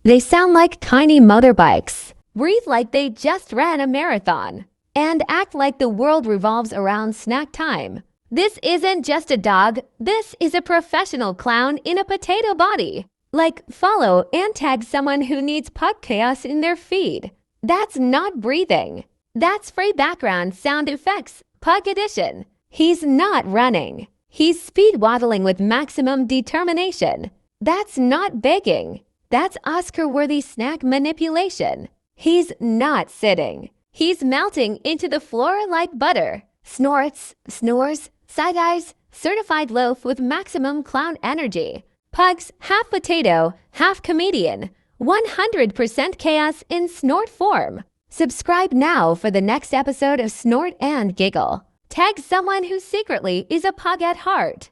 They sound like tiny motorbikes, breathe like they just ran a marathon, and act like the world revolves around snack time. This isn't just a dog, this is a professional clown in a potato body. Like, follow and tag someone who needs pug chaos in their feed. That's not breathing. That's free background sound effects, Pug Edition. He's not running. He's speed-waddling with maximum determination. That's not begging. That's Oscar-worthy snack manipulation. He's not sitting. He's melting into the floor like butter. Snorts, snores, side-eyes, certified loaf with maximum clown energy. Pugs, half potato, half comedian. 100% chaos in snort form. Subscribe now for the next episode of Snort and Giggle. Tag someone who secretly is a pug at heart.